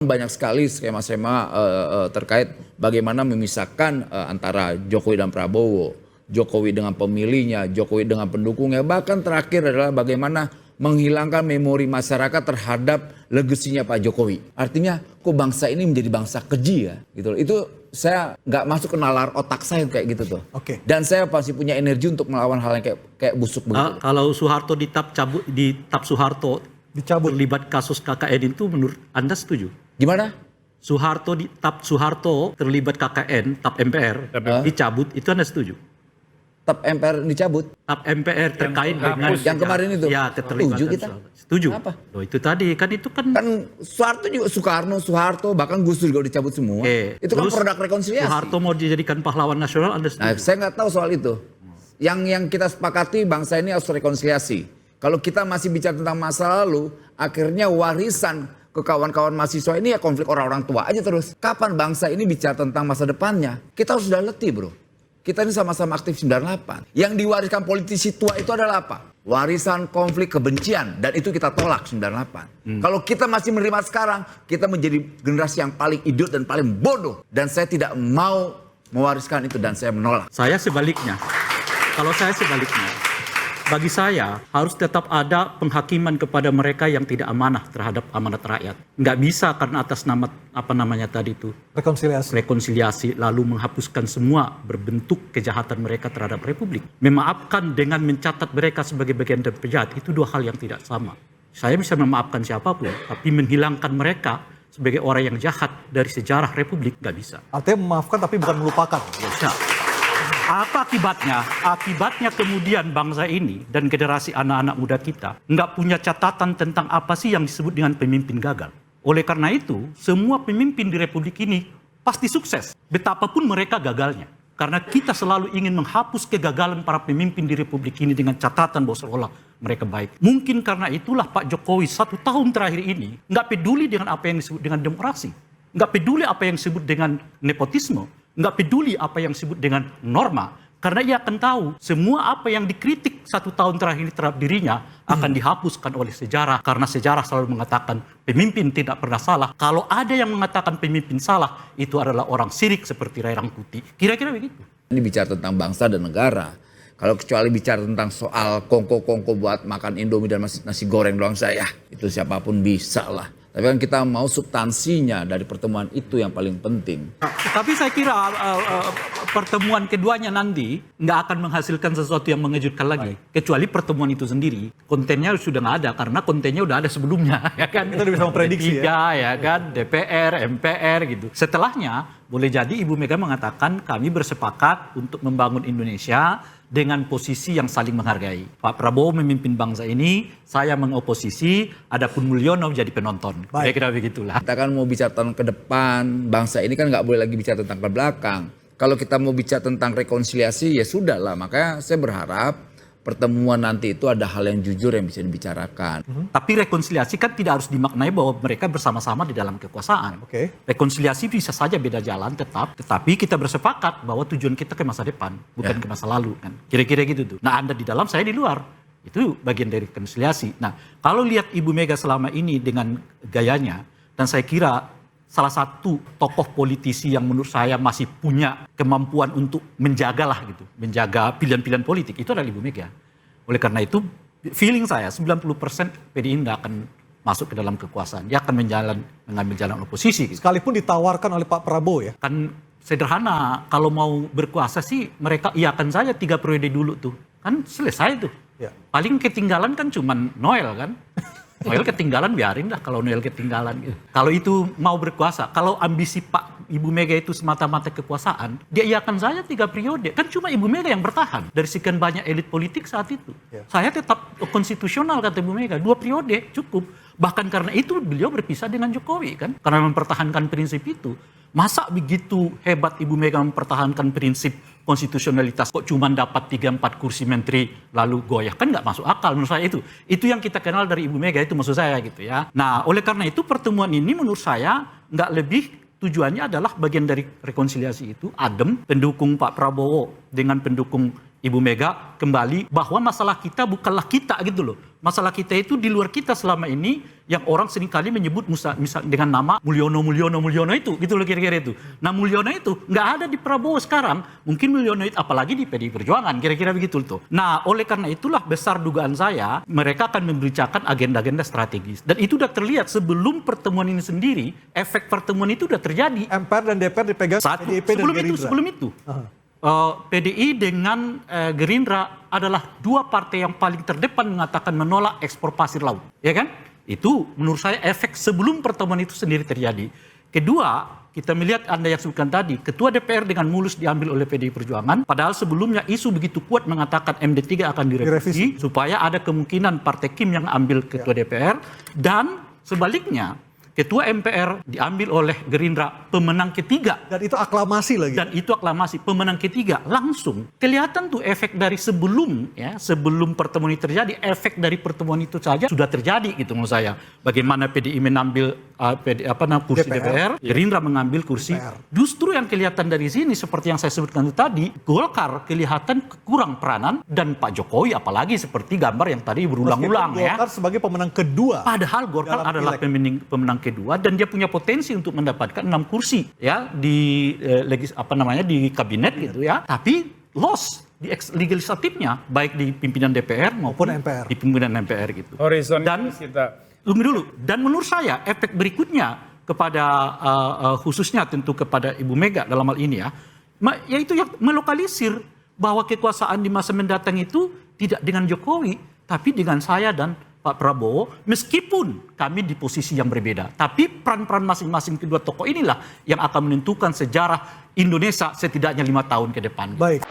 Banyak sekali skema-skema terkait bagaimana memisahkan antara Jokowi dan Prabowo, Jokowi dengan pemilihnya, Jokowi dengan pendukungnya, bahkan terakhir adalah bagaimana menghilangkan memori masyarakat terhadap legasinya Pak Jokowi. Artinya kok bangsa ini menjadi bangsa keji ya gitu. Itu saya nggak masuk ke nalar otak saya kayak gitu tuh. Oke. Dan saya pasti punya energi untuk melawan hal yang kayak busuk begitu. Kalau Soeharto ditap Soeharto Dicabut. terlibat kasus KKN itu menurut Anda setuju? Gimana? Soeharto terlibat KKN, TAP MPR dicabut, itu Anda setuju? TAP MPR dicabut. TAP MPR terkait dengan Yang kemarin itu. Ya, keterlibatan. Setuju kita. Setuju. Apa? Loh, itu tadi kan itu kan Soeharto juga, Soeharto, bahkan Gus Dur juga dicabut semua. Itu kan terus produk rekonsiliasi. Soeharto mau dijadikan pahlawan nasional, Anda Nah, setuju? saya nggak tahu soal itu. Yang kita sepakati bangsa ini harus rekonsiliasi. Kalau kita masih bicara tentang masa lalu, akhirnya warisan ke kawan-kawan mahasiswa ini ya konflik orang-orang tua aja terus. Kapan bangsa ini bicara tentang masa depannya? Kita harus sudah letih, bro. Kita ini sama-sama aktif 98. Yang diwariskan politisi tua itu adalah apa? Warisan konflik kebencian. Dan itu kita tolak 98. Kalau kita masih menerima sekarang, kita menjadi generasi yang paling idiot dan paling bodoh. Dan saya tidak mau mewariskan itu dan saya menolak. Saya sebaliknya. Kalau saya sebaliknya, bagi saya harus tetap ada penghakiman kepada mereka yang tidak amanah terhadap amanat rakyat. Nggak bisa karena atas nama apa namanya tadi itu rekonsiliasi lalu menghapuskan semua berbentuk kejahatan mereka terhadap Republik. Memaafkan dengan mencatat mereka sebagai bagian dari penjahat itu dua hal yang tidak sama. Saya bisa memaafkan siapapun, tapi menghilangkan mereka sebagai orang yang jahat dari sejarah Republik nggak bisa. Artinya memaafkan tapi bukan melupakan. Bisa. Apa akibatnya? Akibatnya kemudian bangsa ini dan generasi anak-anak muda kita nggak punya catatan tentang apa sih yang disebut dengan pemimpin gagal. Oleh karena itu, semua pemimpin di Republik ini pasti sukses, betapapun mereka gagalnya. Karena kita selalu ingin menghapus kegagalan para pemimpin di Republik ini dengan catatan bahwa seolah mereka baik. Mungkin karena itulah Pak Jokowi 1 tahun terakhir ini nggak peduli dengan apa yang disebut dengan demokrasi, nggak peduli apa yang disebut dengan nepotisme, nggak peduli apa yang disebut dengan norma, karena ia akan tahu semua apa yang dikritik 1 tahun terakhir ini terhadap dirinya akan dihapuskan oleh sejarah, karena sejarah selalu mengatakan pemimpin tidak pernah salah. Kalau ada yang mengatakan pemimpin salah, itu adalah orang sirik seperti Rai Rangkuti. Kira-kira begitu. Ini bicara tentang bangsa dan negara. Kalau kecuali bicara tentang soal kongko-kongko buat makan Indomie dan nasi goreng doang saya, itu siapapun bisa lah. Tapi kan kita mau substansinya dari pertemuan itu yang paling penting. Tapi saya kira pertemuan keduanya nanti nggak akan menghasilkan sesuatu yang mengejutkan lagi. Kecuali pertemuan itu sendiri. Kontennya sudah nggak ada karena kontennya udah ada sebelumnya. Ya kan? Kita udah bisa memprediksi ya kan? DPR, MPR gitu. Setelahnya boleh jadi Ibu Mega mengatakan kami bersepakat untuk membangun Indonesia dengan posisi yang saling menghargai. Pak Prabowo memimpin bangsa ini, saya mengoposisi, adapun Mulyono jadi penonton. Kira-kira begitulah. Kita kan mau bicara tentang ke depan, bangsa ini kan nggak boleh lagi bicara tentang ke belakang. Kalau kita mau bicara tentang rekonsiliasi, ya sudah lah. Makanya saya berharap pertemuan nanti itu ada hal yang jujur yang bisa dibicarakan. Tapi rekonsiliasi kan tidak harus dimaknai bahwa mereka bersama-sama di dalam kekuasaan. Rekonsiliasi bisa saja beda jalan tetapi kita bersepakat bahwa tujuan kita ke masa depan, bukan ke masa lalu kan. Kira-kira gitu tuh. Nah, Anda di dalam, saya di luar. Itu bagian dari rekonsiliasi. Nah, kalau lihat Ibu Mega selama ini dengan gayanya, dan saya kira salah satu tokoh politisi yang menurut saya masih punya kemampuan untuk menjagalah gitu, menjaga pilihan-pilihan politik, itu adalah Ibu Mega. Oleh karena itu, feeling saya 90% PDI tidak akan masuk ke dalam kekuasaan. Dia akan mengambil jalan oposisi. Gitu. Sekalipun ditawarkan oleh Pak Prabowo ya? Kan sederhana, kalau mau berkuasa sih mereka iakan saja 3 periode dulu tuh. Kan selesai tuh. Ya. Paling ketinggalan kan cuman Noel kan. Noel ketinggalan biarin lah kalau Noel ketinggalan gitu. Kalau itu mau berkuasa, kalau ambisi Pak Ibu Mega itu semata-mata kekuasaan, dia iakan saja 3 periode. Kan cuma Ibu Mega yang bertahan dari sekian banyak elit politik saat itu. Ya. Saya tetap konstitusional kata Ibu Mega, 2 periode cukup. Bahkan karena itu beliau berpisah dengan Jokowi kan, karena mempertahankan prinsip itu. Masa begitu hebat Ibu Mega mempertahankan prinsip konstitusionalitas kok cuma dapat 3-4 kursi menteri lalu goyah, kan nggak masuk akal menurut saya itu yang kita kenal dari Ibu Mega itu maksud saya gitu ya. Nah oleh karena itu pertemuan ini menurut saya nggak lebih tujuannya adalah bagian dari rekonsiliasi itu, adem pendukung Pak Prabowo dengan pendukung Ibu Mega kembali bahwa masalah kita bukanlah kita gitu loh, Masalah kita itu di luar kita selama ini yang orang seringkali menyebut misal dengan nama Mulyono itu, gitu loh kira-kira itu. Nah Mulyono itu nggak ada di Prabowo sekarang, mungkin Mulyono itu apalagi di PDI Perjuangan, kira-kira begitu tuh. Nah oleh karena itulah besar dugaan saya mereka akan membicarakan agenda-agenda strategis. Dan itu udah terlihat sebelum pertemuan ini sendiri, efek pertemuan itu udah terjadi. MPR dan DPR dipegang PDIP dan Gerindra. Sebelum itu. PDI dengan Gerindra adalah dua partai yang paling terdepan mengatakan menolak ekspor pasir laut, ya kan? Itu menurut saya efek sebelum pertemuan itu sendiri terjadi. Kedua, kita melihat Anda yang sebutkan tadi, Ketua DPR dengan mulus diambil oleh PDI Perjuangan, padahal sebelumnya isu begitu kuat mengatakan MD3 akan direvisi supaya ada kemungkinan Partai Kim yang ambil Ketua DPR, dan sebaliknya Ketua MPR diambil oleh Gerindra, pemenang ketiga. Dan itu aklamasi lagi. Dan itu aklamasi, pemenang ketiga. Langsung kelihatan tuh efek dari sebelum pertemuan itu terjadi, efek dari pertemuan itu saja sudah terjadi gitu menurut saya. Bagaimana PDI mengambil kursi DPR, Gerindra mengambil kursi. DPR. Justru yang kelihatan dari sini seperti yang saya sebutkan tadi, Golkar kelihatan kurang peranan dan Pak Jokowi apalagi seperti gambar yang tadi berulang-ulang ya. Golkar sebagai pemenang kedua. Padahal Golkar adalah pemenang kedua dan dia punya potensi untuk mendapatkan 6 kursi ya di di kabinet gitu ya. Tapi loss di legislatifnya baik di pimpinan DPR maupun MPR. Di pimpinan MPR gitu. Horizon dan tunggu dulu. Dan menurut saya efek berikutnya kepada khususnya tentu kepada Ibu Mega dalam hal ini yaitu yang melokalisir bahwa kekuasaan di masa mendatang itu tidak dengan Jokowi tapi dengan saya dan Pak Prabowo, meskipun kami di posisi yang berbeda. Tapi peran-peran masing-masing kedua tokoh inilah yang akan menentukan sejarah Indonesia setidaknya 5 tahun ke depan. Baik.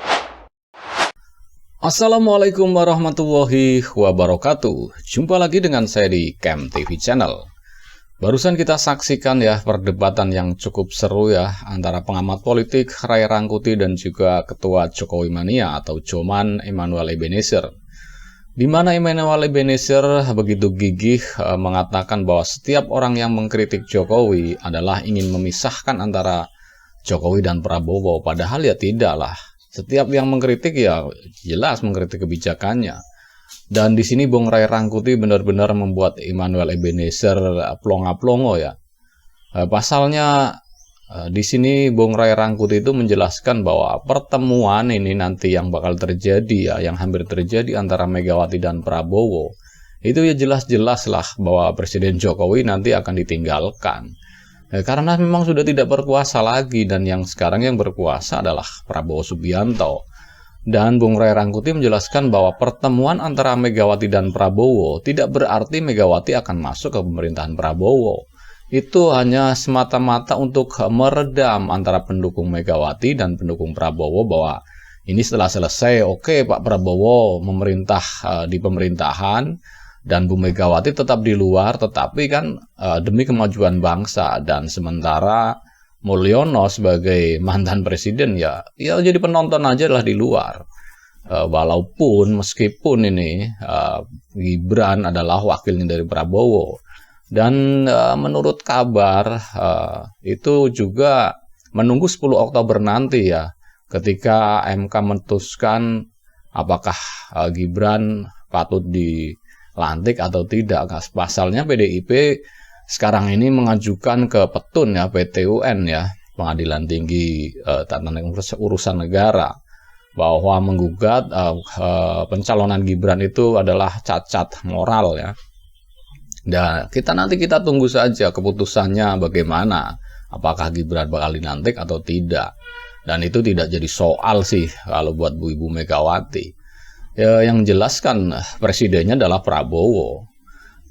Assalamualaikum warahmatullahi wabarakatuh. Jumpa lagi dengan saya di Camp TV Channel. Barusan kita saksikan ya perdebatan yang cukup seru ya antara pengamat politik Ray Rangkuti dan juga Ketua Jokowi Mania atau Joman Emmanuel Ebenezer. Di mana Emmanuel Ebenezer begitu gigih mengatakan bahwa setiap orang yang mengkritik Jokowi adalah ingin memisahkan antara Jokowi dan Prabowo. Padahal ya tidaklah. Setiap yang mengkritik ya jelas mengkritik kebijakannya. Dan di sini Bung Ray Rangkuti benar-benar membuat Emmanuel Ebenezer plonga-plongo ya. Pasalnya di sini Bung Ray Rangkuti itu menjelaskan bahwa pertemuan ini nanti yang bakal terjadi ya, yang hampir terjadi antara Megawati dan Prabowo, itu ya jelas-jelas lah bahwa Presiden Jokowi nanti akan ditinggalkan. Karena memang sudah tidak berkuasa lagi dan yang sekarang yang berkuasa adalah Prabowo Subianto. Dan Bung Ray Rangkuti menjelaskan bahwa pertemuan antara Megawati dan Prabowo tidak berarti Megawati akan masuk ke pemerintahan Prabowo. Itu hanya semata-mata untuk meredam antara pendukung Megawati dan pendukung Prabowo bahwa ini setelah selesai, oke, Pak Prabowo memerintah di pemerintahan dan Bu Megawati tetap di luar, tetapi kan demi kemajuan bangsa. Dan sementara Mulyono sebagai mantan presiden ya jadi penonton aja lah di luar. Walaupun meskipun ini Gibran adalah wakilnya dari Prabowo. Dan menurut kabar itu juga menunggu 10 Oktober nanti ya, ketika MK memutuskan apakah Gibran patut dilantik atau tidak. Pasalnya PDIP sekarang ini mengajukan ke Petun ya, PT-UN ya, Pengadilan Tinggi Tata Urusan Negara, bahwa menggugat pencalonan Gibran itu adalah cacat moral ya. Dan kita tunggu saja keputusannya bagaimana, apakah Gibran bakal dilantik atau tidak. Dan itu tidak jadi soal sih kalau buat Bu Ibu Megawati. Yang jelas kan presidennya adalah Prabowo.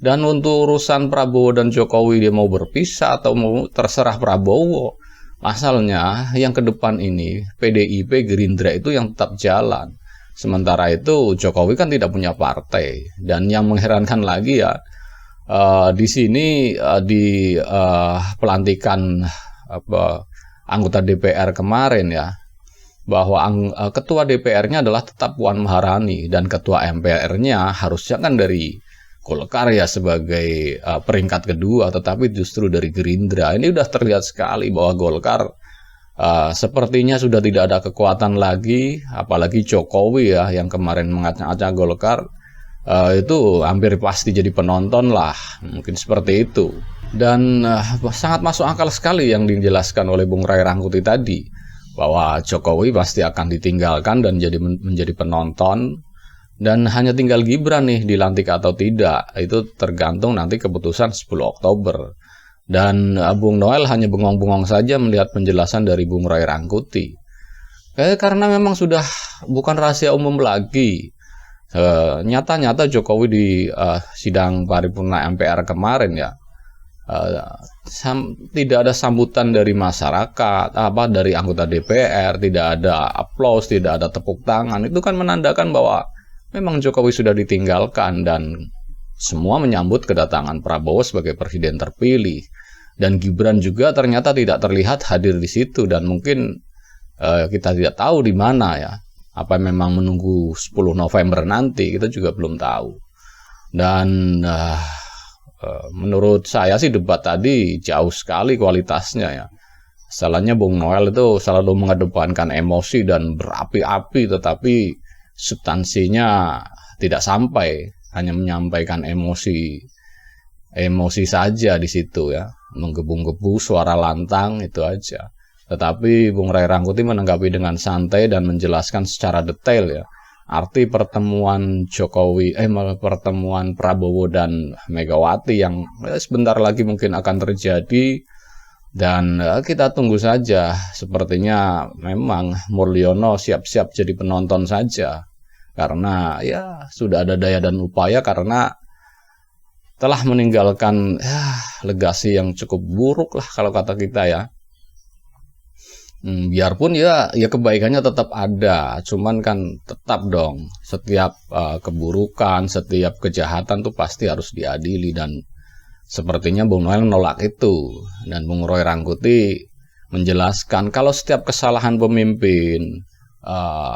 Dan untuk urusan Prabowo dan Jokowi dia mau berpisah atau mau terserah Prabowo. Pasalnya yang ke depan ini PDIP Gerindra itu yang tetap jalan. Sementara itu Jokowi kan tidak punya partai. Dan yang mengherankan lagi ya, di sini di pelantikan anggota DPR kemarin ya, bahwa ketua DPR-nya adalah tetap Puan Maharani dan ketua MPR-nya harusnya kan dari Golkar ya sebagai peringkat kedua, tetapi justru dari Gerindra. Ini udah terlihat sekali bahwa Golkar sepertinya sudah tidak ada kekuatan lagi, apalagi Jokowi ya yang kemarin mengacak-acak Golkar. itu hampir pasti jadi penonton lah, mungkin seperti itu. Dan sangat masuk akal sekali yang dijelaskan oleh Bung Ray Rangkuti tadi, bahwa Jokowi pasti akan ditinggalkan dan menjadi penonton, dan hanya tinggal Gibran nih dilantik atau tidak, itu tergantung nanti keputusan 10 Oktober. Dan Bung Noel hanya bengong-bengong saja melihat penjelasan dari Bung Ray Rangkuti. Karena memang sudah bukan rahasia umum lagi. Nyata-nyata Jokowi di sidang paripurna MPR kemarin ya, tidak ada sambutan dari masyarakat, dari anggota DPR, tidak ada aplaus, tidak ada tepuk tangan. Itu kan menandakan bahwa memang Jokowi sudah ditinggalkan, dan semua menyambut kedatangan Prabowo sebagai presiden terpilih. Dan Gibran juga ternyata tidak terlihat hadir di situ, dan mungkin kita tidak tahu di mana ya. Apa memang menunggu 10 November nanti, kita juga belum tahu. Dan menurut saya sih debat tadi jauh sekali kualitasnya ya. Salahnya Bung Noel itu selalu mengedepankan emosi dan berapi-api, tetapi substansinya tidak sampai, hanya menyampaikan emosi saja di situ ya, menggebu-gebu suara lantang itu aja. Tetapi Bung Ray Rangkuti menanggapi dengan santai dan menjelaskan secara detail ya, arti pertemuan pertemuan Prabowo dan Megawati yang sebentar lagi mungkin akan terjadi. Dan kita tunggu saja. Sepertinya memang Mulyono siap-siap jadi penonton saja, karena ya sudah ada daya dan upaya, karena telah meninggalkan legasi yang cukup buruk lah kalau kata kita ya. Biarpun ya kebaikannya tetap ada, cuman kan tetap dong setiap keburukan, setiap kejahatan tuh pasti harus diadili, dan sepertinya Bung Noel menolak itu. Dan Bung Ray Rangkuti menjelaskan kalau setiap kesalahan pemimpin,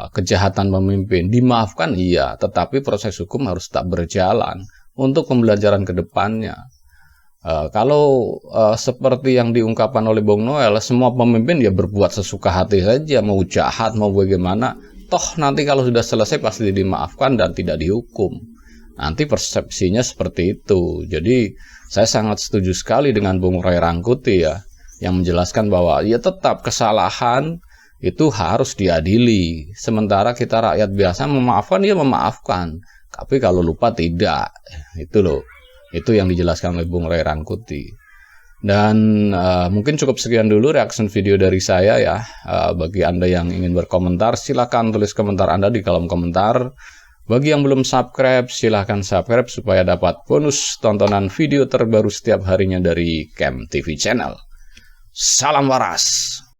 kejahatan pemimpin dimaafkan iya, tetapi proses hukum harus tetap berjalan untuk pembelajaran ke depannya. Kalau seperti yang diungkapkan oleh Bung Noel, semua pemimpin ya berbuat sesuka hati saja, mau jahat mau bagaimana, toh nanti kalau sudah selesai pasti dimaafkan dan tidak dihukum. Nanti persepsinya seperti itu. Jadi saya sangat setuju sekali dengan Bung Ray Rangkuti ya, yang menjelaskan bahwa ya tetap kesalahan itu harus diadili. Sementara kita rakyat biasa memaafkan, ya memaafkan. Tapi kalau lupa tidak. Itu loh. Itu yang dijelaskan oleh Bung Ray Rangkuti. Dan mungkin cukup sekian dulu reaction video dari saya ya. Bagi Anda yang ingin berkomentar, silakan tulis komentar Anda di kolom komentar. Bagi yang belum subscribe, silahkan subscribe supaya dapat bonus tontonan video terbaru setiap harinya dari Kem TV Channel. Salam waras.